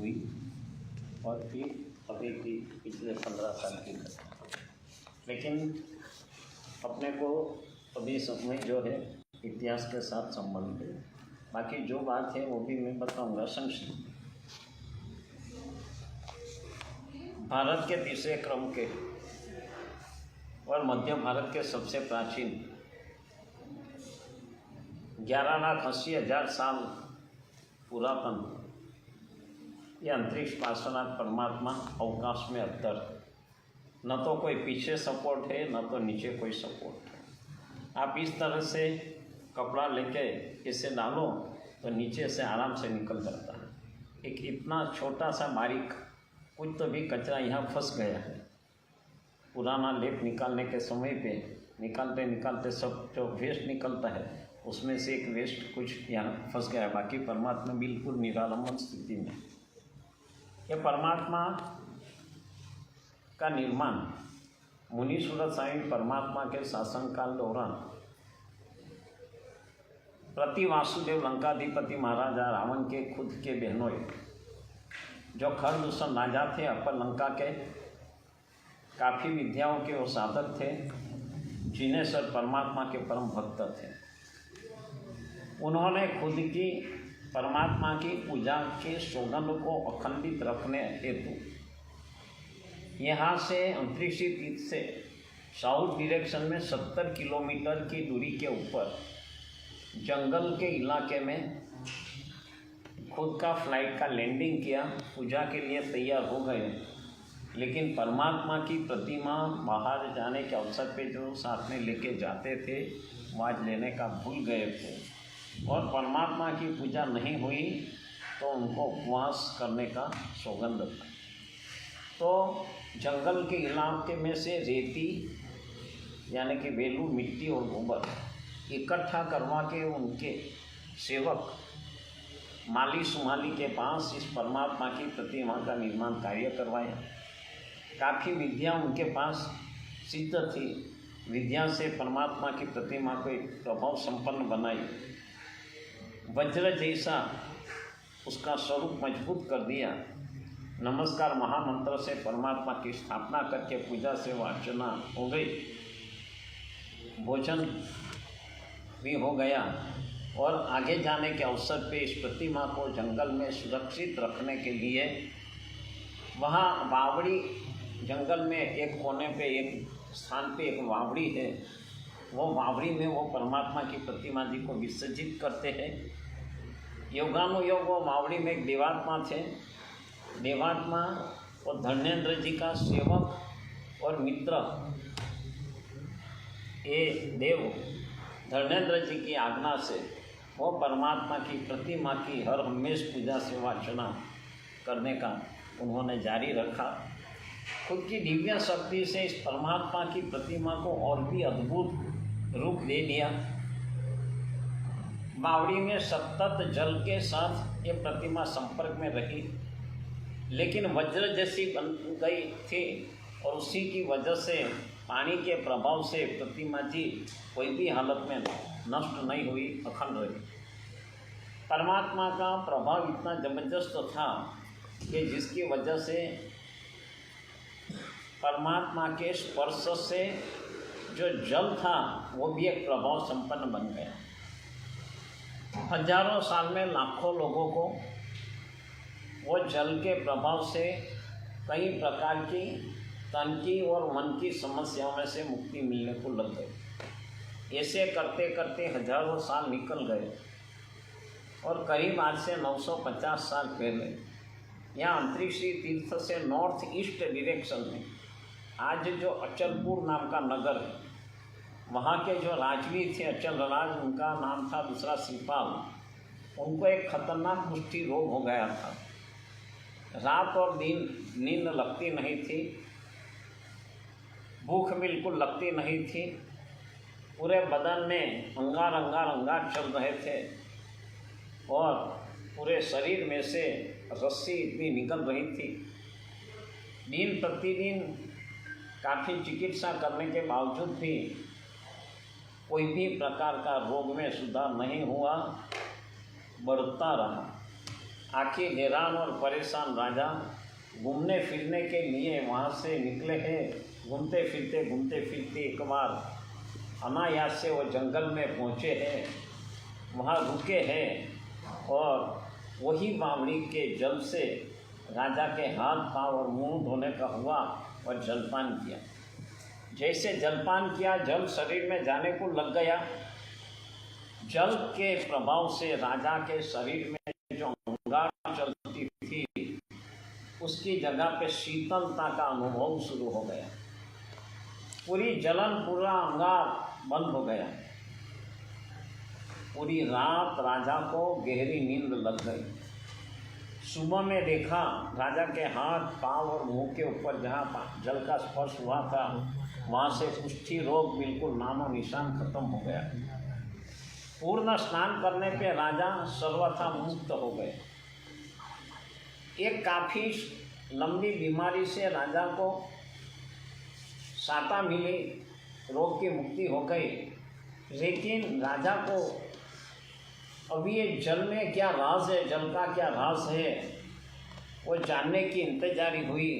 हुई और फिर अभी की पिछले 15 साल की घटना। लेकिन अपने को अभी समय जो है इतिहास के साथ संबंध है। बाकी जो बात है वो भी मैं बताऊंगा संक्षिप्त। भारत के तीसरे क्रम के और मध्य भारत के सबसे प्राचीन 11,80,000 साल पुरातन ये अंतरिक्ष पार्श्वनाथ परमात्मा अवकाश में अवतर, न तो कोई पीछे सपोर्ट है न तो नीचे कोई सपोर्ट है। आप इस तरह से कपड़ा लेके इसे डालो तो नीचे से आराम से निकल जाता है। एक इतना छोटा सा बारीक कुछ तो भी कचरा यहाँ फंस गया है। पुराना लेप निकालने के समय पे निकालते निकालते सब जो वेस्ट निकलता है उसमें से एक वेस्ट कुछ यहाँ फंस गया है। बाकी परमात्मा बिल्कुल निरालंबन स्थिति में। यह परमात्मा का निर्माण मुनि सूरत साईं परमात्मा के शासनकाल दौरान प्रति वासुदेव लंकाधिपति महाराजा रावण के खुद के बहनोई जो खरदूषण राजा थे अपर लंका के, काफ़ी विद्याओं के वो साधक थे, जिन्हें सर परमात्मा के परम भक्त थे। उन्होंने खुद की परमात्मा की पूजा के सौगंध को अखंडित रखने हेतु यहाँ से अंतरिक्षी तीर्थ से साउथ डायरेक्शन में 70 किलोमीटर की दूरी के ऊपर जंगल के इलाके में खुद का फ्लाइट का लैंडिंग किया, पूजा के लिए तैयार हो गए। लेकिन परमात्मा की प्रतिमा बाहर जाने के अवसर पे जो साथ में लेके जाते थे वो आज लेने का भूल गए थे और परमात्मा की पूजा नहीं हुई तो उनको उपवास करने का सौगंध था। तो जंगल के इलाके में से रेती यानी कि बेलू मिट्टी और गोबर इकट्ठा करवा के उनके सेवक माली सुमाली के पास इस परमात्मा की प्रतिमा का निर्माण कार्य करवाया। काफ़ी विद्या उनके पास सिद्ध थी। विद्या से परमात्मा की प्रतिमा को एक प्रभाव संपन्न बनाई, वज्र जैसा उसका स्वरूप मजबूत कर दिया। नमस्कार महामंत्र से परमात्मा की स्थापना करके पूजा से अर्चना हो गई, भोजन भी हो गया और आगे जाने के अवसर पे इस प्रतिमा को जंगल में सुरक्षित रखने के लिए वहाँ बावड़ी जंगल में एक कोने पे एक स्थान पे एक बावड़ी है, वो बावड़ी में वो परमात्मा की प्रतिमा जी को विसर्जित करते हैं। योगानुयोग वो बावड़ी में एक देवात्मा थे। देवात्मा और धर्मेंद्र जी का सेवक और मित्र ये देव धर्मेंद्र जी की आज्ञा से वो परमात्मा की प्रतिमा की हर हमेश पूजा सेवा अर्चना करने का उन्होंने जारी रखा। खुद की दिव्य शक्ति से इस परमात्मा की प्रतिमा को और भी अद्भुत रूप दे दिया। बावड़ी में सतत जल के साथ ये प्रतिमा संपर्क में रही, लेकिन वज्र जैसी बन गई थी और उसी की वजह से पानी के प्रभाव से प्रतिमा जी कोई भी हालत में नष्ट नहीं हुई, अखंड रही। परमात्मा का प्रभाव इतना जबरदस्त था कि जिसकी वजह से परमात्मा के स्पर्श से जो जल था वो भी एक प्रभाव संपन्न बन गया। हजारों साल में लाखों लोगों को वो जल के प्रभाव से कई प्रकार की तन की और मन की समस्याओं में से मुक्ति मिलने को लग गई। ऐसे करते करते हजारों साल निकल गए और करीब आज से 950 साल पहले यहाँ अंतरिक्षी तीर्थ से नॉर्थ ईस्ट डायरेक्शन में आज जो अचलपुर नाम का नगर है, वहाँ के जो राजवी थे अचल राज, उनका नाम था दूसरा सिपाल, उनको एक खतरनाक कुष्ठी रोग हो गया था। रात और दिन नींद लगती नहीं थी, भूख बिल्कुल लगती नहीं थी, पूरे बदन में अंगार अंगार अंगार चल रहे थे और पूरे शरीर में से रस्सी इतनी निकल रही थी। दिन प्रतिदिन काफ़ी चिकित्सा करने के बावजूद भी कोई भी प्रकार का रोग में सुधार नहीं हुआ, बढ़ता रहा। आखिर हैरान और परेशान राजा घूमने फिरने के लिए वहाँ से निकले हैं। घूमते फिरते एक बार अनायास से वो जंगल में पहुँचे हैं, वहाँ रुके हैं और वही बावड़ी के जल से राजा के हाथ पाँव और मुंह धोने का हुआ और जलपान किया। जैसे जलपान किया, जल शरीर में जाने को लग गया। जल के प्रभाव से राजा के शरीर में जो अंगार चलती थी उसकी जगह पे शीतलता का अनुभव शुरू हो गया। पूरी जलन, पूरा अंगार बंद हो गया। पूरी रात राजा को गहरी नींद लग गई। सुबह में देखा राजा के हाथ पांव और मुंह के ऊपर जहाँ जल का स्पर्श हुआ था वहाँ से कुष्ठी रोग बिल्कुल नामो निशान खत्म हो गया। पूर्ण स्नान करने पे राजा सर्वथा मुक्त हो गए। एक काफ़ी लंबी बीमारी से राजा को साता मिली, रोग की मुक्ति हो गई। लेकिन राजा को अभी ये जल में क्या राज है, जल का क्या राज है, वो जानने की इंतजारी हुई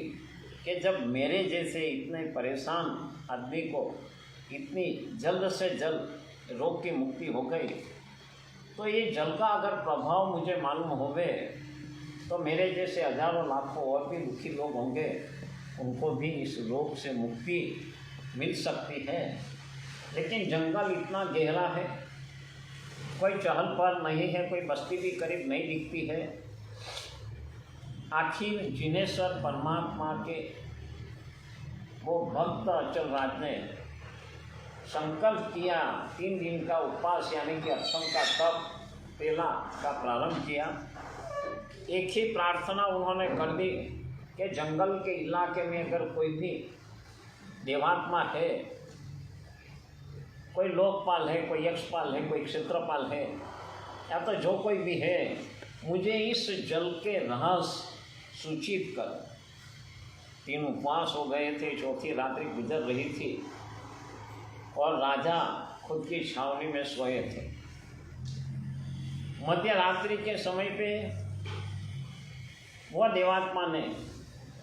कि जब मेरे जैसे इतने परेशान आदमी को इतनी जल्द से जल्द रोग की मुक्ति हो गई, तो ये जल का अगर प्रभाव मुझे मालूम होवे तो मेरे जैसे हजारों लाखों और भी दुखी लोग होंगे, उनको भी इस रोग से मुक्ति मिल सकती है। लेकिन जंगल इतना गहरा है, कोई चहल पहल नहीं है, कोई बस्ती भी करीब नहीं दिखती है। आखिर जिनेश्वर परमात्मा के वो भक्त अचल राज ने संकल्प किया, 3 दिन का उपवास यानी कि अष्टम का तप पेला का प्रारंभ किया। एक ही प्रार्थना उन्होंने कर दी कि जंगल के इलाके में अगर कोई भी देवात्मा है, कोई लोकपाल है, कोई यक्षपाल है, कोई क्षेत्रपाल है, या तो जो कोई भी है, मुझे इस जल के रहस्य सूचित कर। 3 उपवास हो गए थे, 4थी रात्रि गुजर रही थी और राजा खुद की छावनी में सोए थे। मध्य रात्रि के समय पे वह देवात्मा ने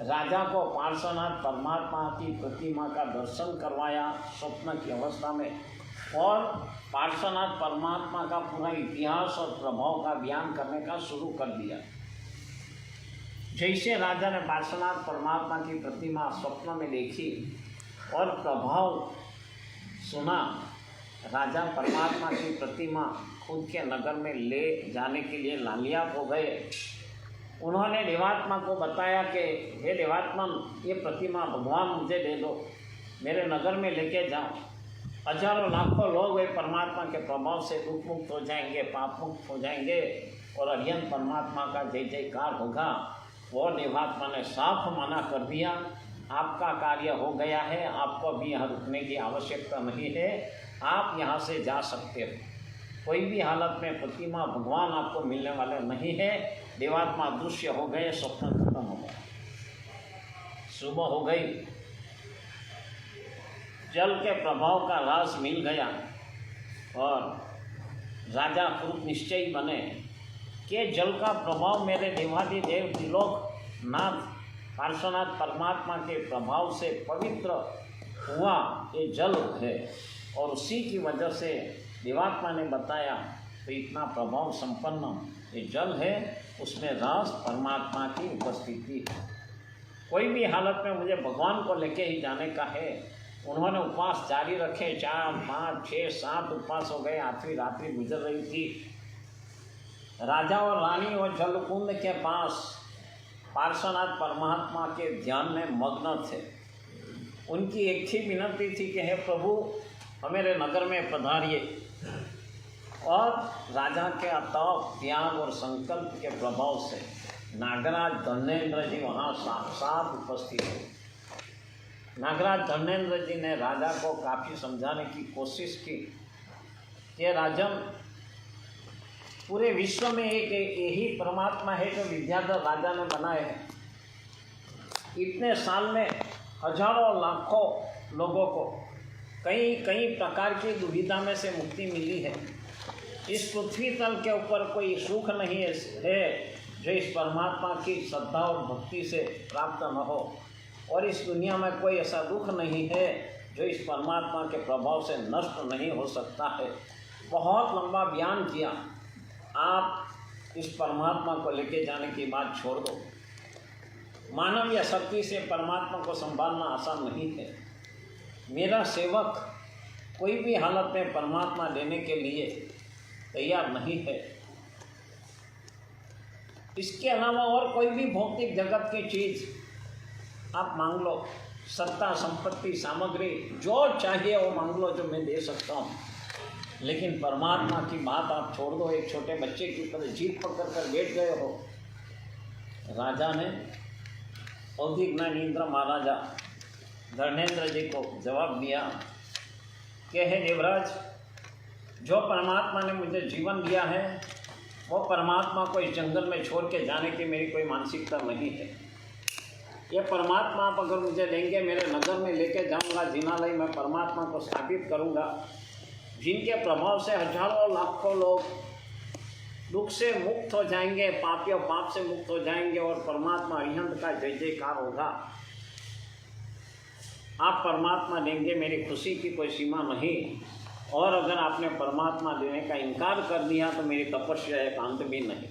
राजा को पार्श्वनाथ परमात्मा की प्रतिमा का दर्शन करवाया स्वप्न की अवस्था में, और पार्श्वनाथ परमात्मा का पूरा इतिहास और प्रभाव का बयान करने का शुरू कर दिया। जैसे राजा ने पार्श्वनाथ परमात्मा की प्रतिमा स्वप्न में देखी और प्रभाव सुना, राजा परमात्मा की प्रतिमा खुद के नगर में ले जाने के लिए लालियाब हो गए। उन्होंने देवात्मा को बताया कि हे देवात्मन, ये प्रतिमा भगवान मुझे दे दो, मेरे नगर में लेके जाओ। हजारों लाखों लोग वे परमात्मा के प्रभाव से दुख मुक्त हो जाएंगे, पाप मुक्त हो जाएंगे और अरिहंत परमात्मा का जय जयकार होगा। वो देवात्मा ने साफ मना कर दिया, आपका कार्य हो गया है, आपको अभी यहाँ रुकने की आवश्यकता नहीं है, आप यहाँ से जा सकते हो। कोई भी हालत में प्रतिमा भगवान आपको मिलने वाले नहीं है। देवात्मा दृश्य हो गए, स्वप्न खत्म हो गया। सुबह हो गई, जल के प्रभाव का राज मिल गया और राजा कृत निश्चयी बने कि जल का प्रभाव मेरे देवादिदेव त्रिलोक नाथ पार्श्वनाथ परमात्मा के प्रभाव से पवित्र हुआ ये जल है, और उसी की वजह से देवात्मा ने बताया तो इतना प्रभाव संपन्न ये जल है, उसमें राज परमात्मा की उपस्थिति है। कोई भी हालत में मुझे भगवान को लेके ही जाने का है। उन्होंने उपवास जारी रखे, 4, 5, 6, 7 उपवास हो गए। 8वीं रात्रि गुजर रही थी। राजा और रानी और जलकुंड के पास पार्श्वनाथ परमात्मा के ध्यान में मग्न थे। उनकी एक ही विनती थी कि हे प्रभु, हमारे नगर में पधारिए। और राजा के तप, त्याग और संकल्प के प्रभाव से नागराज धर्मेंद्र जी वहाँ साक्षात उपस्थित थे। नागराज धर्मेंद्र जी ने राजा को काफ़ी समझाने की कोशिश की कि राजन, पूरे विश्व में एक यही परमात्मा है जो विद्याधर राजा ने बनाए हैं। इतने साल में हजारों लाखों लोगों को कई कई प्रकार की दुविधा में से मुक्ति मिली है। इस पृथ्वी तल के ऊपर कोई सुख नहीं है जो इस परमात्मा की श्रद्धा और भक्ति से प्राप्त न हो, और इस दुनिया में कोई ऐसा दुख नहीं है जो इस परमात्मा के प्रभाव से नष्ट नहीं हो सकता है। बहुत लंबा बयान किया, आप इस परमात्मा को लेके जाने की बात छोड़ दो। मानव या शक्ति से परमात्मा को संभालना आसान नहीं है। मेरा सेवक कोई भी हालत में परमात्मा देने के लिए तैयार नहीं है। इसके अलावा और कोई भी भौतिक जगत की चीज़ आप मांग लो, सत्ता, संपत्ति, सामग्री, जो चाहिए वो मांग लो, जो मैं दे सकता हूँ, लेकिन परमात्मा की बात आप छोड़ दो। एक छोटे बच्चे की तरह जीत पकड़ कर बैठ गए हो। राजा ने अवधिज्ञानी इंद्र महाराजा धर्मेंद्र जी को जवाब दिया कि हे देवराज, जो परमात्मा ने मुझे जीवन दिया है वो परमात्मा को इस जंगल में छोड़ के जाने की मेरी कोई मानसिकता नहीं है। ये परमात्मा आप अगर मुझे लेंगे, मेरे नगर में लेके जाऊंगा, जिनालय में परमात्मा को स्थापित करूंगा, जिनके प्रभाव से हजारों लाखों लोग दुख से मुक्त हो जाएंगे, पापियों पाप से मुक्त हो जाएंगे और परमात्मा अरिहंत का जय जयकार होगा। आप परमात्मा देंगे, मेरी खुशी की कोई सीमा नहीं। और अगर आपने परमात्मा देने का इनकार कर दिया तो मेरी तपस्या एक अंत भी नहीं।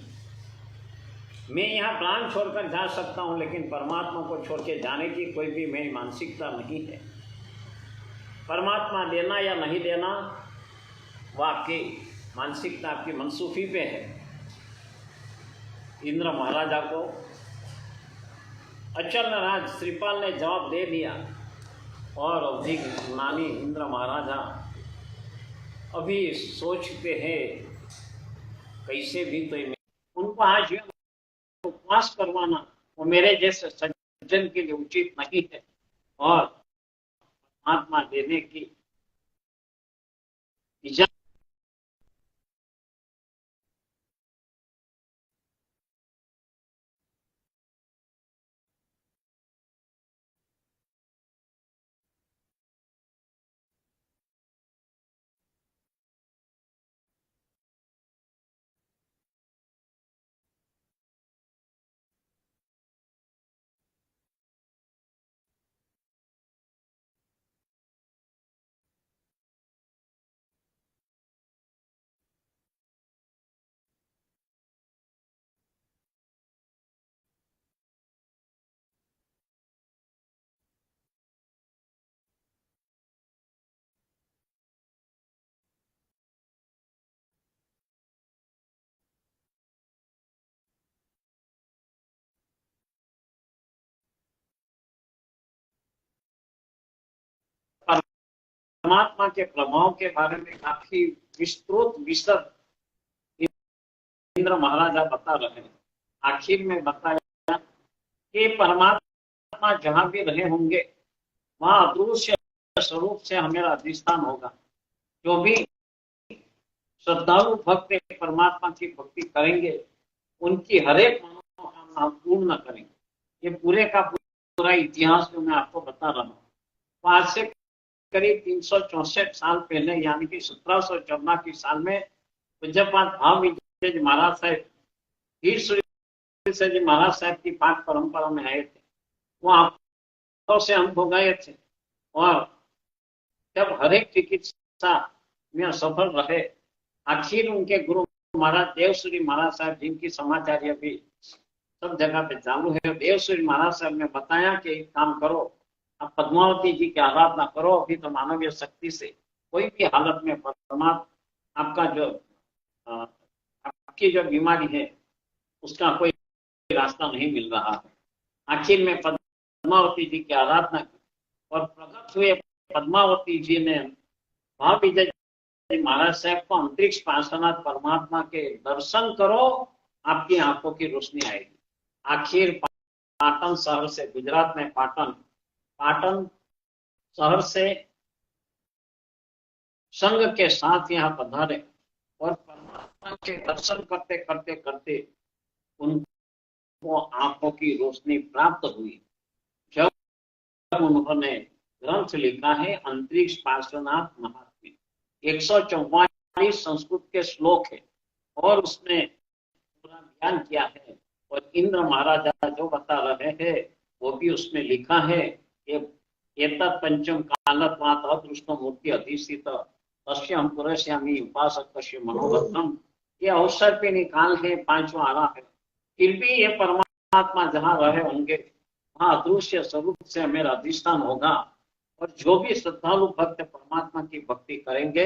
मैं यहाँ प्राण छोड़कर जा सकता हूँ, लेकिन परमात्मा को छोड़ के जाने की कोई भी मेरी मानसिकता नहीं है। परमात्मा देना या नहीं देना वो आपकी मानसिकता, आपकी मनसूखी पे है। इंद्र महाराजा को अचल राज श्रीपाल ने जवाब दे दिया और अवधिज्ञानी इंद्र महाराजा अभी सोचते हैं कैसे भी तो उनको आज उपवास करवाना वो मेरे जैसे सज्जन के लिए उचित नहीं है, और परमात्मा देने की इजाजत परमात्मा के प्रभाव के बारे में काफी विस्तृत विशद इंद्र महाराजा बता रहे हैं। आखिर में बताया कि परमात्मा जहां भी रहे होंगे वहां अदृश्य स्वरूप से हमारा अधिष्ठान होगा। जो भी श्रद्धालु भक्त परमात्मा की भक्ति करेंगे उनकी हर एक मनोकामना पूर्ण करेंगे। ये पूरे का पूरा इतिहास जो मैं आपको बता रहा हूँ, आज से करीब 364 साल पहले यानी कि 1784 साल में पूज्यपाद भाव विजय जी महाराज साहब वीर सूर्य जी महाराज साहब की पाठ परंपरा में आए थे। वो आंखों से अंत हो गए थे और जब हर एक चिकित्सा में सफल रहे, आखिर उनके गुरु महाराज देवसूरी महाराज साहब, जिनकी समाचार अभी सब जगह पे चालू है, देवसूरी महाराज साहब ने बताया कि एक काम करो, आप पद्मावती जी की आराधना करो। अभी तो मानवीय शक्ति से कोई भी हालत में परमात्मा आपका जो आपकी जो बीमारी है उसका कोई रास्ता नहीं मिल रहा है। आखिर में पद्मावती जी की आराधना की और प्रकट हुए पद्मावती जी ने भाव विजय महाराज साहब को अंतरिक्ष पार्श्वनाथ परमात्मा के दर्शन करो, आपकी आंखों की रोशनी आएगी। आखिर पाटन शहर से, गुजरात में पाटन शहर से संघ के साथ यहाँ पधारे और परमात्मा के दर्शन करते करते करते उनको आंखों की रोशनी प्राप्त हुई। जब उन्होंने ग्रंथ लिखा है अंतरिक्ष पार्श्वनाथ महात्म्य, 144 संस्कृत के श्लोक है और उसमें पूरा बयान किया है और इंद्र महाराजा जो बता रहे हैं वो भी उसमें लिखा है कि एतत् पंचम कालत्वात् अदृष्टो मूर्ति अधिष्ठित तस्य हम पुरस्यामि उपासक मनोरथम। ये अवसर पे निकाल है, पांचवा आ रहा है। फिर भी ये परमात्मा जहाँ रहे होंगे वहाँ अदृश्य स्वरूप से मेरा अधिष्ठान होगा, और जो भी श्रद्धालु भक्त परमात्मा की भक्ति करेंगे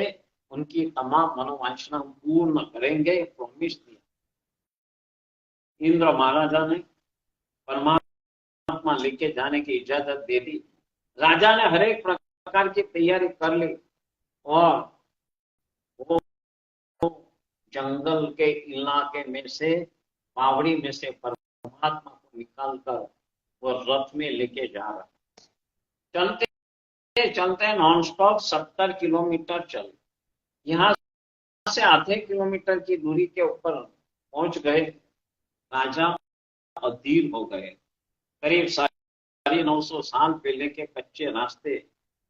उनकी तमाम मनोवांछना पूर्ण करेंगे, प्रॉमिस दिया। इंद्र महाराजा ने परमात्मा लेके जाने की इजाजत दे दी। राजा ने हर एक प्रकार की तैयारी कर ली, और वो जंगल के इलाके में से, बावड़ी में से परमात्मा को निकालकर वो रथ में लेके जा रहा। चलते चलते नॉन स्टॉप 70 किलोमीटर चल, यहाँ से आधे किलोमीटर की दूरी के ऊपर पहुंच गए। राजा अधीर हो गए। करीब 950 साल पहले के कच्चे रास्ते,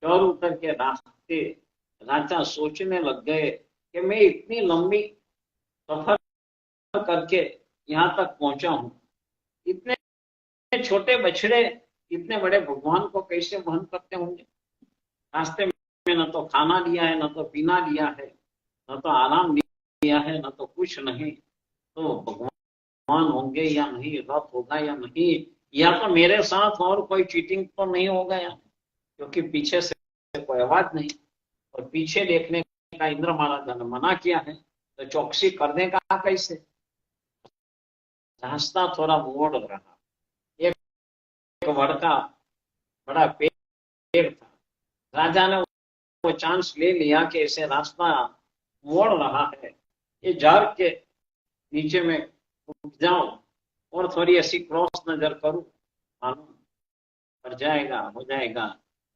चौर उतर के रास्ते, राजा सोचने लग गए कि मैं इतनी लंबी सफर करके यहाँ तक पहुंचा हूँ, इतने छोटे बछड़े इतने बड़े भगवान को कैसे वहन करते होंगे। रास्ते में न तो खाना लिया है, न तो पीना लिया है, न तो आराम लिया है, न तो कुछ नहीं। तो भगवान होंगे या नहीं, रथ होगा या नहीं, या तो मेरे साथ और कोई चीटिंग तो नहीं हो गया, क्योंकि पीछे से कोई आवाज नहीं, और पीछे देखने का इंद्र महाराजा ने मना किया है, तो चौकसी करने का कैसे। रास्ता थोड़ा मोड़ रहा, एक वड़ का बड़ा पेड़ था। राजा ने वो चांस ले लिया कि ऐसे रास्ता मोड़ रहा है, ये झाड़ के नीचे में उठ जाऊं और थोड़ी ऐसी क्रॉस नजर करूं, मालूम पड़ जाएगा, हो जाएगा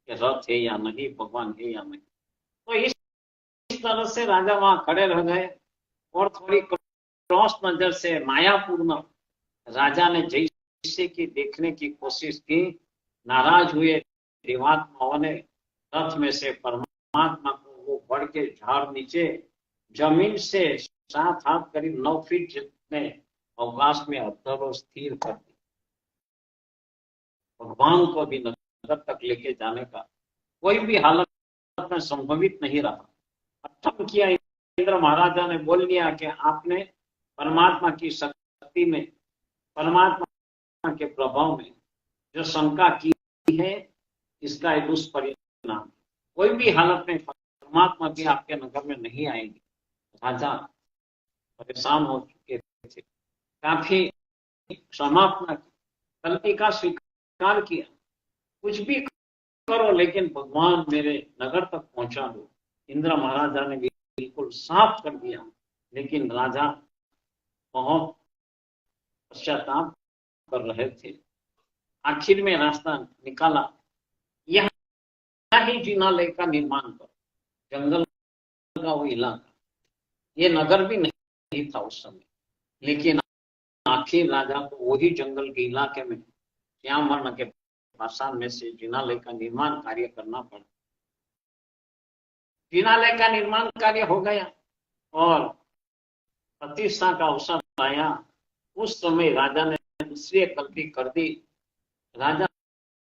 कि रथ है या नहीं, भगवान है या नहीं। तो इस तरह से राजा वहां खड़े रह गए, और थोड़ी क्रॉस नजर से मायापूर्ण राजा ने जैसे कि देखने की कोशिश की। नाराज हुए देवात्माओं ने रथ में से परमात्मा को वो बढ़ के झाड़ नीचे जमीन से 7 हाथ करीब 9 फीट जितने अवकाश में अधर स्थिर कर दी। भगवान को भी नगर तक लेके जाने का कोई भी हालत में संभवित नहीं रहा। अठम किया इंद्र महाराजा ने, बोल दिया कि आपने परमात्मा की शक्ति में, परमात्मा के प्रभाव में जो शंका की है, इसका एक दुष्परिणाम, कोई भी हालत में परमात्मा भी आपके नगर में नहीं आएंगे। राजा परेशान हो चुके थे, काफी क्षमापना की, गलती का स्वीकार किया, कुछ भी करो लेकिन भगवान मेरे नगर तक पहुंचा दो। इंद्र महाराजा ने बिल्कुल साफ कर दिया, लेकिन राजा बहुत पश्चाताप कर रहे थे। आखिर में रास्ता निकाला, यहाँ ही जिनालय का निर्माण कर, जंगल का वो इलाका, ये नगर भी नहीं था उस समय, लेकिन आखिर राजा को वही जंगल के इलाके में श्यामवर्ण के पाषाण में से जिनालय का निर्माण कार्य करना पड़ा। जिनालय का निर्माण कार्य हो गया और प्रतिष्ठा का अवसर आया। उस समय राजा ने दूसरी गलती कर दी। राजा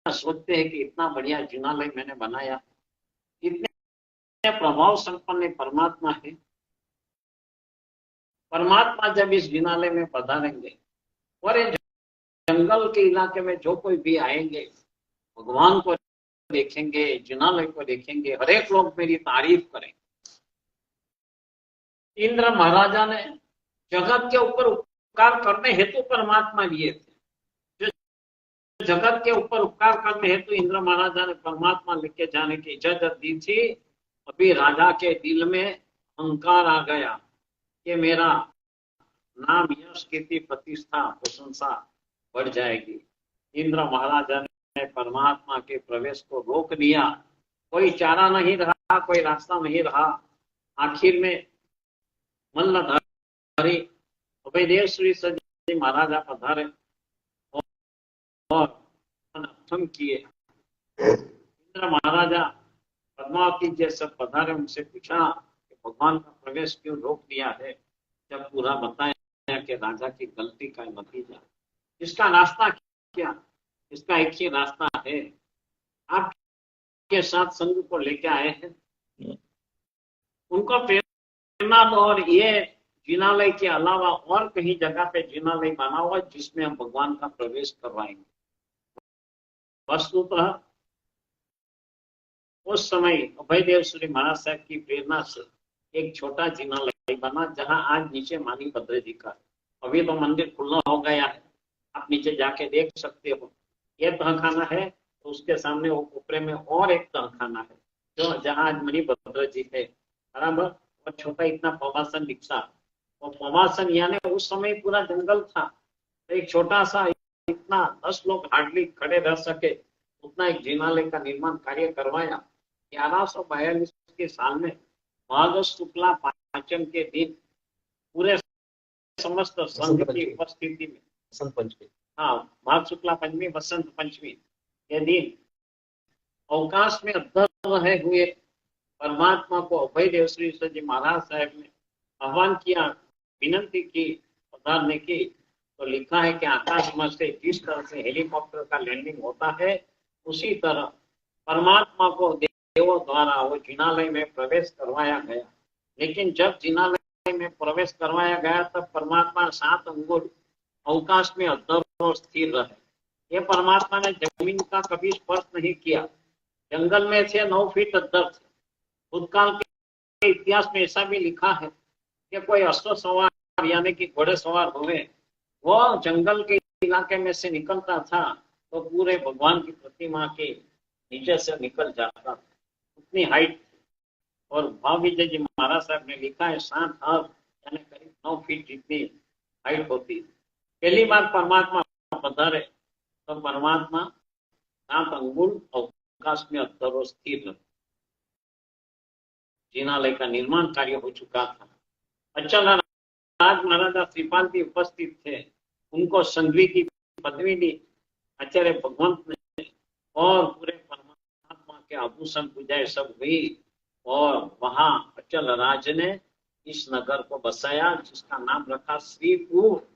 सोचते हैं कि इतना बढ़िया जिनालय मैंने बनाया, इतने प्रभाव संपन्न परमात्मा है, परमात्मा जब इस जिनालय में पधारेंगे और जंगल के इलाके में जो कोई भी आएंगे, भगवान को देखेंगे, जिनालय को देखेंगे, हर एक लोग मेरी तारीफ करेंगे। इंद्र महाराजा ने जगत के ऊपर उपकार करने हेतु परमात्मा लिए थे। जो जगत के ऊपर उपकार करने हेतु इंद्र महाराजा ने परमात्मा लेके जाने की इजाजत दी थी। अभी राजा के दिल में अहंकार आ गया कि मेरा नाम, यश, कीर्ति, प्रतिष्ठा, प्रशंसा बढ़ जाएगी। इंद्र महाराजा ने परमात्मा के प्रवेश को रोक दिया। कोई चारा नहीं रहा, कोई रास्ता नहीं रहा। आखिर में मल्लधारी अभयदेव श्री सजी महाराजा पधारे और अनर्थम किए। इंद्र महाराजा पद्मावती जैसे पधारे, उनसे पूछा कि भगवान का प्रवेश क्यों रोक दिया है। जब पूरा बताया कि राजा की गलती का नतीजा इसका रास्ता क्या? इसका एक ही रास्ता है, आपके साथ संघ को लेके आए हैं, उनको प्रेरणा दो। और ये जिनालय के अलावा और कहीं जगह पे जिनालय बना हुआ जिसमें हम भगवान का प्रवेश करवाएंगे। वस्तुतः उस समय अभयदेव श्री महाराज साहब की प्रेरणा से एक छोटा जिनालय बना, जहां आज नीचे मानी भद्र जी का, अभी तो मंदिर खुला हो गया है, आप नीचे जाके देख सकते हो। ये तहखाना है, तो उसके सामने वो ऊपरे में और एक तहखाना है, जो जहां आज मणि भद्र जी है बराबर। और छोटा इतना पवासन दिखता, और पवासन यानी उस समय पूरा जंगल था, तो एक छोटा सा इतना 10 लोग हार्डली खड़े रह सके उतना एक जिनालय का निर्माण कार्य करवाया। 1142 के साल में माघ शुक्ला पांचम के दिन पूरे समस्त संघ की उपस्थिति में, बसंत पंचमी, हाँ माघ शुक्ला पंचमी बसंत पंचमी के दिन अवकाश में अध्यक्ष रहे हुए परमात्मा को अभयदेव श्री जी महाराज साहब ने आह्वान किया, विनंती की पधारने की। तो लिखा है कि आकाश में से जिस तरह से हेलीकॉप्टर का लैंडिंग होता है, उसी तरह परमात्मा को देवों द्वारा वो जिनालय में प्रवेश करवाया गया। लेकिन जब जिनालय में प्रवेश करवाया गया तब परमात्मा 7 अंगुल अवकाश में अद्धर स्थिर रहे। ये परमात्मा ने जमीन का कभी स्पर्श नहीं किया, जंगल में से 9 फीट अद्धर थे। भूतकाल के इतिहास में ऐसा भी लिखा है कि कोई अश्व सवार यानी कि घोड़े सवार हुए, वो जंगल के इलाके में से निकलता था तो पूरे भगवान की प्रतिमा के नीचे से निकल जाता था, उतनी हाइट। और भाव विजय जी महाराज साहब ने लिखा है 7 हाथ यानी करीब 9 फीट जितनी हाइट होती। पहली बार परमात्मा पधारे तो परमात्मा 7 अंगुल अवकाश में अद्धर स्थिर, जिनालय का निर्माण कार्य हो चुका था। अचल राज महाराजा श्रीपाल भी उपस्थित थे, उनको संघवी की पदवी दी आचार्य भगवंत ने, और पूरे परमात्मा के आभूषण पूजाएं सब हुई। और वहां अचल राज ने इस नगर को बसाया जिसका नाम रखा श्रीपुर।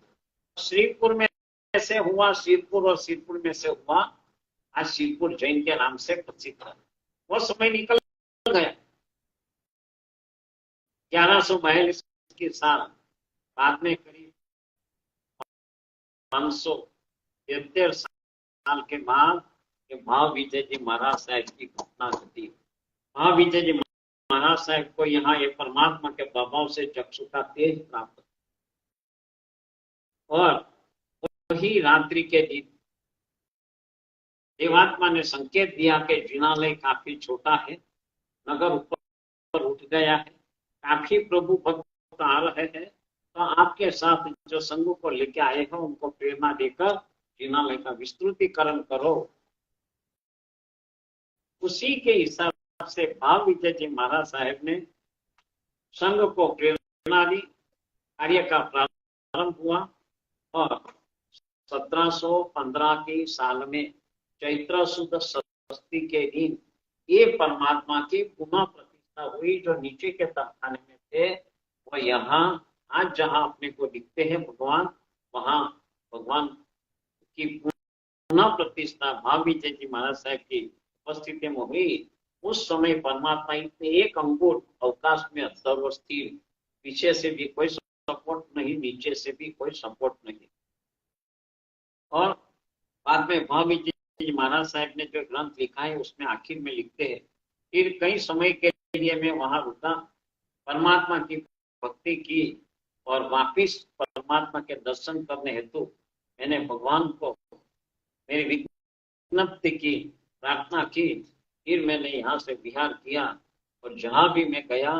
श्रीपुर में से हुआ सिरपुर, और सिरपुर में से हुआ आज सिरपुर जैन के नाम से प्रसिद्ध है। वो समय निकल गया 1142 के साल, बाद में करीब 573 साल के बाद भाव विजय जी महाराज साहब की घटना घटी। भाव विजय जी महाराज साहब को यहाँ ये परमात्मा के प्रभाव से चक्षु का तेज प्राप्त, और वही रात्रि के दिन देवात्मा ने संकेत दिया कि जिनालय काफी छोटा है, नगर ऊपर उठ गया है, काफी प्रभु भक्त आ रहे हैं, तो आपके साथ जो संघ को लेके आए हैं उनको प्रेरणा देकर जिनालय का विस्तृतीकरण करो। उसी के हिसाब से भाव विजय जी महाराज साहब ने संघ को प्रेरणा दी, कार्य का प्रारंभ हुआ। और 1715 के साल में चैत्र शुद्ध षष्ठी के दिन ये परमात्मा की पुनः प्रतिष्ठा हुई। जो नीचे के तहखाने में थे वो यहाँ आज जहाँ अपने को दिखते हैं भगवान, वहाँ भगवान की पुनः प्रतिष्ठा भाव विजय जी महाराज साहब की उपस्थिति में हुई। उस समय परमात्मा इतने 1 अंगुल अवकाश में सर्वस्थिर, पीछे से भी कोई सपोर्ट नहीं, नीचे से भी कोई सपोर्ट नहीं। और बाद में भाव विजय जी महाराज साहब ने जो ग्रंथ लिखा है उसमें आखिर में लिखते हैं, फिर कई समय के लिए मैं वहां रुका, परमात्मा की भक्ति की, और वापिस परमात्मा के दर्शन करने हेतु मैंने भगवान को मेरी विज्ञप्ति की, प्रार्थना की। फिर मैंने यहाँ से विहार किया, और जहां भी मैं गया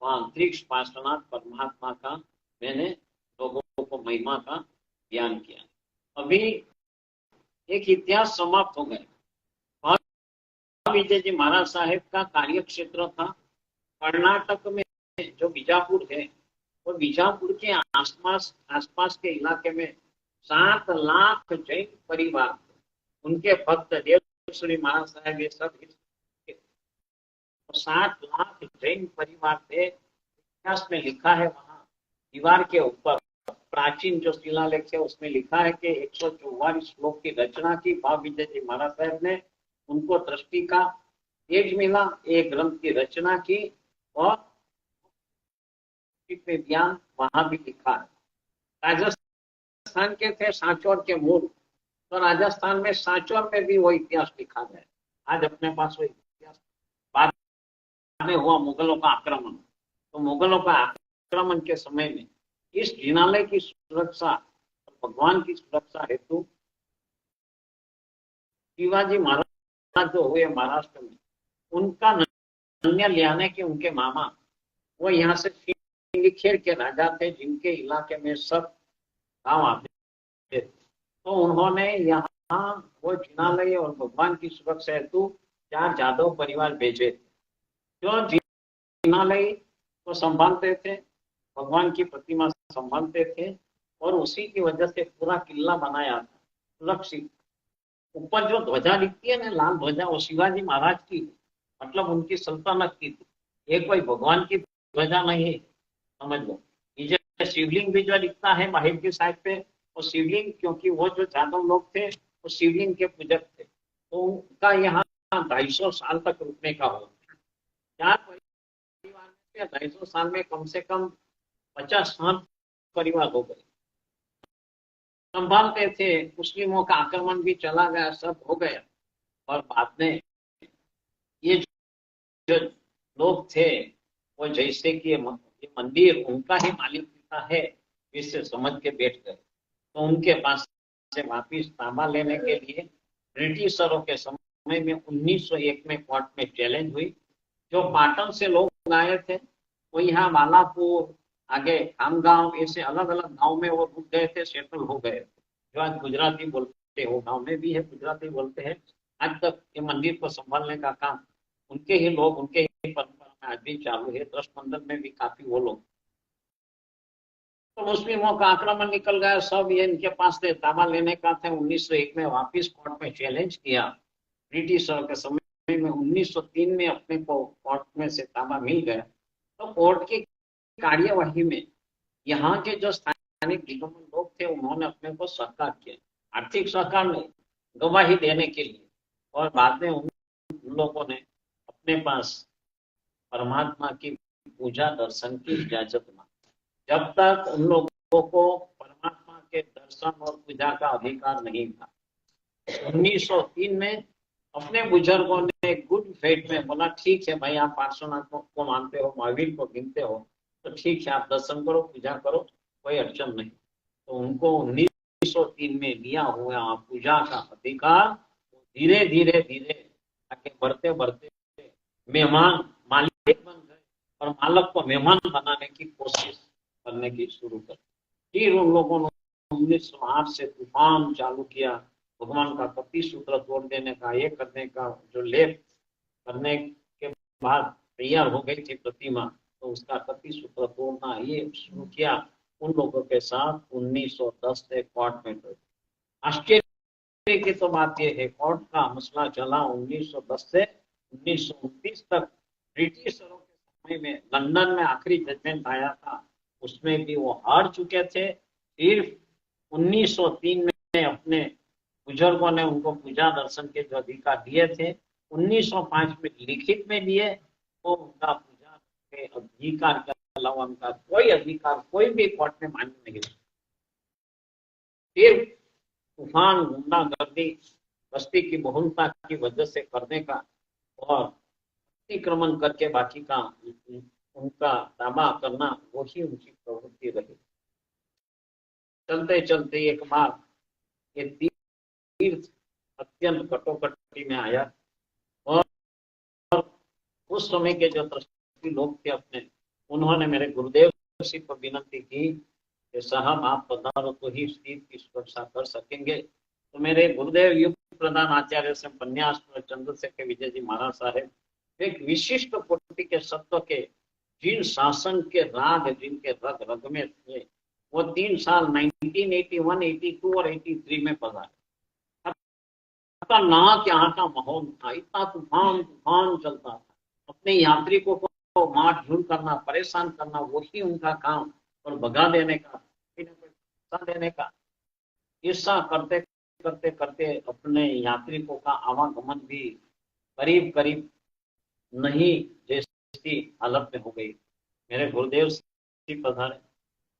वहां अंतरिक्ष पार्श्वनाथ परमात्मा का मैंने लोगों को महिमा का ज्ञान किया। अभी एक इतिहास समाप्त हो गया। विजय जी महाराज साहेब का कार्य क्षेत्र था कर्नाटक में, जो बीजापुर है, और बीजापुर के आसपास के इलाके में 7 लाख जैन परिवार, उनके भक्त देव श्री महाराज साहब ये सब 7 लाख जैन परिवार थे। इतिहास में लिखा है वहां दीवार के ऊपर प्राचीन जो शिलालेख है उसमें लिखा है कि 144 श्लोक की रचना की भाव विजय जी महाराज साहब ने। उनको दृष्टि का तेज मिला, एक ग्रंथ की रचना की और ज्ञान वहां भी लिखा है। राजस्थान के थे सांचौर के मूल, तो राजस्थान में सांचौर में भी वो इतिहास लिखा गया। आज अपने पास वो इतिहास बाद में हुआ मुगलों का आक्रमण, तो मुगलों का आक्रमण के समय में इस जिनालय की सुरक्षा, भगवान की सुरक्षा हेतु शिवाजी महाराज जो हुए महाराष्ट्र में, उनका नन्या लियाने के उनके मामा वो यहाँ से सिंदखेड़ के राजा थे, जिनके इलाके में सब गांव आते थे। तो उन्होंने यहाँ वो जिनालय और भगवान की सुरक्षा हेतु 4 जादव परिवार भेजे थे, जो जिनालय को संभालते थे, भगवान की प्रतिमा संभालते थे, और उसी की वजह से पूरा किला बनाया था सुरक्षित। ऊपर जो ध्वजा दिखती है ना, लाल ध्वजा, वो शिवाजी महाराज की, मतलब उनकी सल्तनत की थी, ये कोई भगवान की ध्वजा नहीं है, समझ लो। ये शिवलिंग भी जो दिखता है बाहर की साइड पे, वो शिवलिंग, क्योंकि वो जो जादव लोग थे वो शिवलिंग के पूजक थे, तो उनका यहाँ 250 साल तक रुकने का हो। 4 परिवार में 250 साल में कम से कम 50-60 परिवार हो गए, संभालते थे। मुस्लिमों का आक्रमण भी चला गया, सब हो गया, और बाद में ये जो लोग थे वो जैसे कि ये मंदिर उनका ही मालिक पिता है, इससे समझ के बैठ गए। तो उनके पास से वापिस तांबा लेने के लिए ब्रिटिशरों के समय में 1901 में कोर्ट में चैलेंज हुई। जो पाटन से लोग आए थे वो यहाँ मालापुर, आगे खामगांव, ऐसे अलग अलग गांव में वो रुक गए थे, सेटल हो गए। जो आज गुजराती बोलते हो, गांव में भी है गुजराती बोलते हैं। आज तक ये मंदिर को संभालने का काम उनके ही लोग, उनके ही परंपरा में आज भी चालू है। ट्रस्ट मंडल में भी काफी वो लोग। तो मुस्लिमों का आक्रमण निकल गया, सब ये इनके पास थे, तांबा लेने का थे। 1901 में वापिस कोर्ट में चैलेंज किया ब्रिटिशरों के समय में। 1903 में अपने को कोर्ट में से तांबा मिल गया। तो कोर्ट की कार्यवाही में यहाँ के जो स्थानिक दिग्गज लोग थे उन्होंने अपने को सहकार किया, आर्थिक सहकार नहीं, गवाही देने के लिए। और बाद में उन लोगों ने अपने पास परमात्मा की पूजा दर्शन की इजाजत मांगी। जब तक उन लोगों को परमात्मा के दर्शन और पूजा का अधिकार नहीं था। 1903 में अपने बुजुर्गों ने गुड फेथ में बोला, ठीक है भाई, आप पार्श्वनाथ को मानते हो, महावीर को गिनते हो, तो ठीक है, आप दर्शन करो, पूजा करो, कोई अड़चन नहीं। तो उनको 1903 में दिया हुआ पूजा का अधिकार धीरे धीरे धीरे आगे बढ़ते बढ़ते मेहमान मालिक बन गए, और मालक को मेहमान बनाने की कोशिश करने की शुरू कर। फिर उन लोगों ने 1908 से तूफान चालू किया, भगवान का कपि सूत्र तोड़ देने का, ये करने का। जो लेप करने के बाद तैयार हो गई थी प्रतिमा, तो उसका कपि सूत्र तोड़ना ये शुरू किया उन लोगों के साथ 1910 से कोर्ट में। आश्चर्य की तो बात यह है, कोर्ट का मसला चला 1910 से 1929 तक। ब्रिटिशरों के समय में लंदन में आखिरी जजमेंट आया था, उसमें भी वो हार चुके थे। फिर 1903 में अपने बुजुर्गों ने उनको पूजा दर्शन के जो अधिकार दिए थे, 1905 में लिखित में दिए, तो उनका पूजा के अधिकार के अलावा उनका कोई अधिकार कोई भी कोर्ट में मान्य नहीं। फिर तूफान, गुंडागर्दी, बस्ती की बहुलता की वजह से करने का और अतिक्रमण करके बाकी का उनका दावा करना, वही उनकी प्रवृत्ति रही। चलते चलते एक बार ये तीर्थ अत्यंत कटोकटी में आया, और उस समय के जो ट्रस्टी लोग थे अपने, उन्होंने मेरे गुरुदेव जी को विनती की कि साहब आप पधारो तो ही इस तीर्थ की सुरक्षा कर सकेंगे। तो मेरे गुरुदेव युग प्रधान आचार्य से पन्यास चंद्रशेखर विजय जी महाराज साहेब एक विशिष्ट कोटि के सत्व के, जिन शासन के राग जिनके रग रग में थे, वो 3 साल 1981, 82 और 83 में पधारे। खतरनाक यहाँ का माहौल था, इतना तूफान तूफान चलता था। अपने यात्री को मार झूल करना, परेशान करना, वही उनका काम, और भगा देने का देने का, ऐसा करते करते करते अपने यात्रिकों का आवागमन भी करीब करीब नहीं जैसी हालत में हो गई। मेरे गुरुदेव श्री पधारे,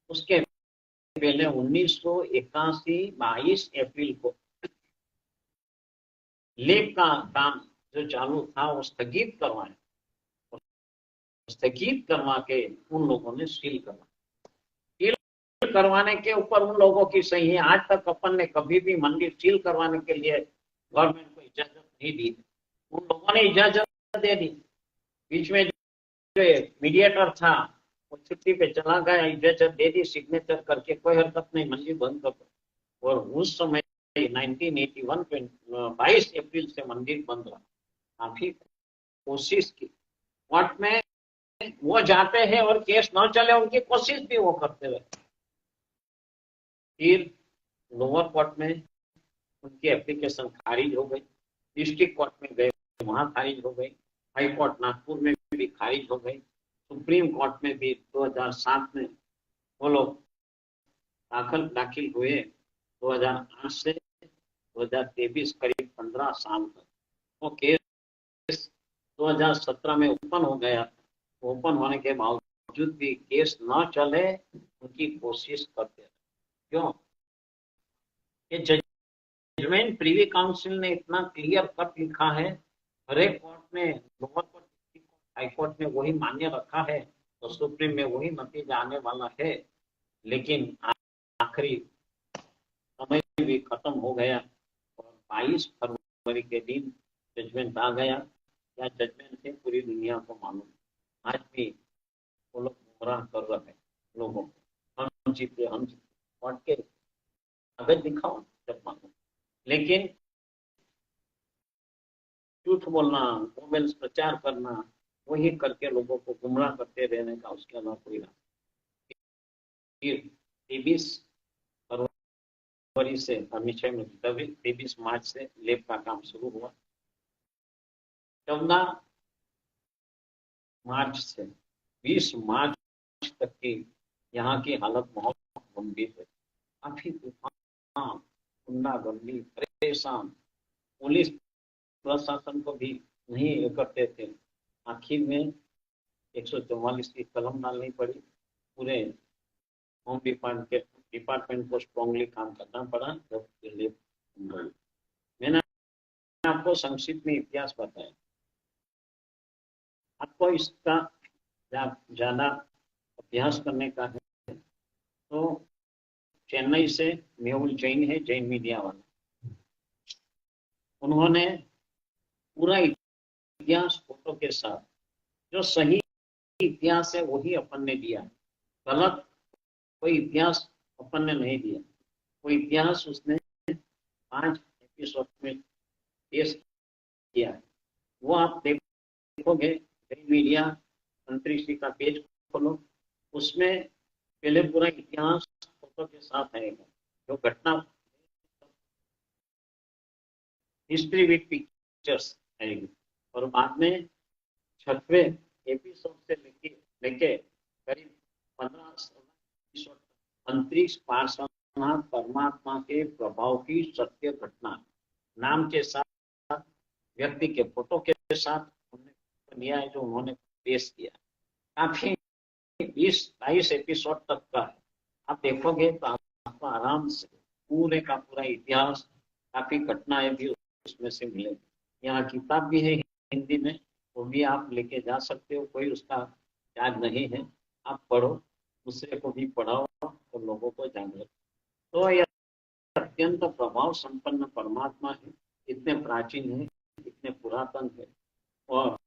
उसके पहले 1981 22 अप्रैल को लेप का काम जो चालू था वो स्थगित करवा के उन लोगों ने सील करवाने के ऊपर उन लोगों की सही है। आज तक अपन ने कभी भी मंदिर सील करवाने के लिए गवर्नमेंट को इजाजत नहीं दी। उन लोगों ने इजाजत दे दी। बीच में जो मीडिएटर था वो छुट्टी पे चला गया, इजाजत दे दी, सिग्नेचर करके कोई हरकत नहीं, मंदिर बंद कर दो। और उस समय 1981 22 अप्रैल से मंदिर बंद रहा। काफी कोशिश की कोर्ट में, वो जाते हैं और केस न चले उनकी कोशिश भी वो करते रहे। फिर लोअर कोर्ट में उनकी एप्लीकेशन खारिज हो गई, डिस्ट्रिक्ट कोर्ट में गए, वहां खारिज हो गई, हाई कोर्ट नागपुर में भी खारिज हो गई, सुप्रीम कोर्ट में भी 2007 में वो लोग दाखिल हुए। 2008 से 2023 करीब 15 साल तक वो केस 2017 में ओपन हो गया। ओपन होने के बावजूद भी केस न चले उनकी कोशिश करते रहे। क्यों? ये जजमेंट प्रीवी काउंसिल ने इतना क्लियर कट लिखा है, हर एक कोर्ट में, लोअर कोर्ट, हाई कोर्ट में वही मान्य रखा है, तो सुप्रीम में वही नतीजा आने वाला है। लेकिन आखिरी समय भी खत्म हो गया और 22 फरवरी के दिन जजमेंट आ गया। क्या जजमेंट है पूरी दुनिया को मालूम। आज भी वो लोग गुमराह कर रहे हैं लोगों को, हम जीते कोर्ट के कागज दिखाओ जब मानो। लेकिन झूठ बोलना, मोबाइल प्रचार करना, वही करके लोगों को गुमराह करते रहने का उसके अलावा कोई रास्ता। 23 फरवरी से 23 मार्च से लेब का काम शुरू हुआ। 14 मार्च से 20 मार्च तक की यहाँ की हालत बहुत गंभीर है। काफी तूफान, गुंडागर्दी, परेशान, पुलिस प्रशासन को भी नहीं करते थे। आखिर में 144 की कलम डालनी पड़ी। पूरे होम डिपार्टमेंट को स्ट्रांगली काम करना पड़ा। जब मैंने आपको संक्षिप्त में इतिहास बताया। आपको इसका ज्यादा अभ्यास करने का है तो चेन्नई से मेहुल जैन है, जैन मीडिया वाला, उन्होंने पूरा इतिहास फोटो के साथ, जो सही इतिहास है वही अपन ने दिया, गलत कोई इतिहास अपन ने नहीं दिया। कोई इतिहास उसने 5 एपिसोड में पेश किया है। वो आप देखोगे, मीडिया अंतरिक्ष का पेज खोलो, उसमें पहले पूरा इतिहास फोटो के साथ आएगा, जो घटना हिस्ट्री विद पिक्चर्स आएगी। और बाद में 6वें एपिसोड से लेके करीब 15-16 एपिसोड अंतरिक्ष पार्श्वनाथ परमात्मा के प्रभाव की सत्य घटना नाम के साथ, व्यक्ति के फोटो के साथ दिया है, जो उन्होंने पेश किया। काफी 20-22 एपिसोड तक का है। आप देखोगे तो आपको आराम से पूरे का पूरा इतिहास, काफी घटनाएं भी उसमें से मिलेगी। यहाँ किताब भी है हिंदी में, वो भी आप लेके जा सकते हो, कोई उसका चार्ज नहीं है। आप पढ़ो, दूसरे को भी पढ़ाओ और लोगों को जानो। तो यह अत्यंत प्रभाव संपन्न परमात्मा है, इतने प्राचीन है, इतने पुरातन है। और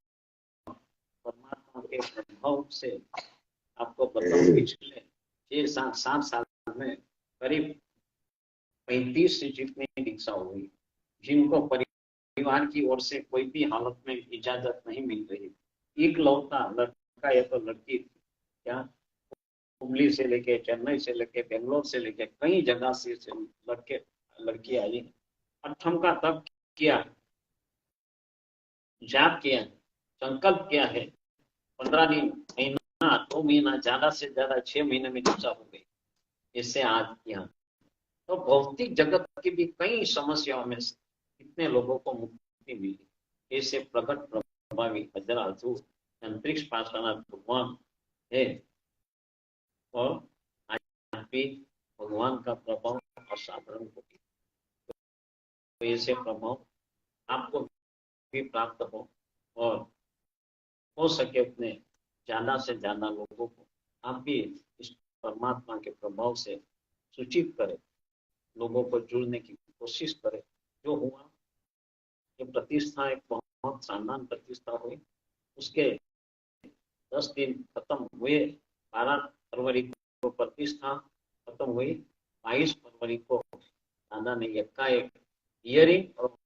परमात्मा के प्रभाव से आपको बताऊं, पिछले 6-7 साल में करीब 35 से जितनी दीक्षा हुई, जिनको परिवार की ओर से कोई भी हालत में इजाजत नहीं मिल रही। एक लौता लड़का या तो लड़की, क्या हुबली से लेके, चेन्नई से लेके, बेंगलोर से लेके, कई जगह से लड़की आई है। अठम का तप किया, जाप किया, संकल्प किया है। 15 दिन, महीना, 2 महीना, ज्यादा से ज्यादा 6 महीने में दीक्षा हो गई। इससे आज यहाँ तो भौतिक जगत की भी कई समस्याओं में से कितने लोगों को मुक्ति मिली। ऐसे प्रकट प्रभावी हजरा हजूर अंतरिक्ष पार्श्वनाथ भगवान है और आज भी भगवान का प्रभाव असाधारण हो गया। तो ऐसे प्रभाव आपको भी प्राप्त और हो सके उतने ज्यादा से ज्यादा लोगों को आप भी इस परमात्मा के प्रभाव से सूचित करें, लोगों को जुड़ने की कोशिश करें। जो हुआ ये प्रतिष्ठा एक बहुत शानदार प्रतिष्ठा हुई, उसके 10 दिन खत्म हुए। 12 फरवरी को प्रतिष्ठा खत्म हुई। 22 फरवरी को दादा ने एकाएक हियरिंग और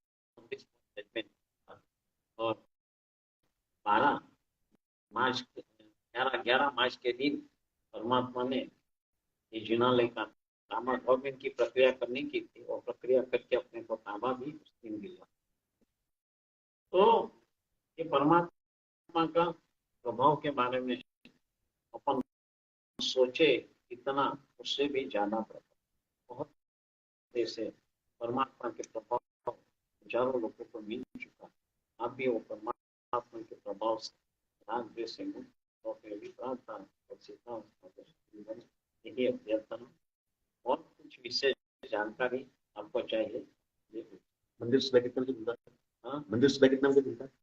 जजमेंट और 12 मार्च 11 मार्च के दिन परमात्मा ने ये जिनालय का ताबा गवर्नमेंट की प्रक्रिया करने की थी और प्रक्रिया करके अपने को ताबा भी उस दिन दिया। तो ये परमात्मा का प्रभाव के बारे में अपन सोचे कितना, उससे भी ज्यादा प्रभाव बहुत ऐसे परमात्मा के प्रभाव हजारों लोगों को मिल चुका। आप भी वो परमात्मा के प्रभाव से राग द्वेष से मुक्त और फिर भी प्रार्थना और सीखा जीवन यही अभ्यर्थना। और कुछ विशेष जानकारी आपको चाहिए? मंदिर सुबह कितने बजे खुलता है? हाँ, मंदिर सुबह कितने बजे खुलता है?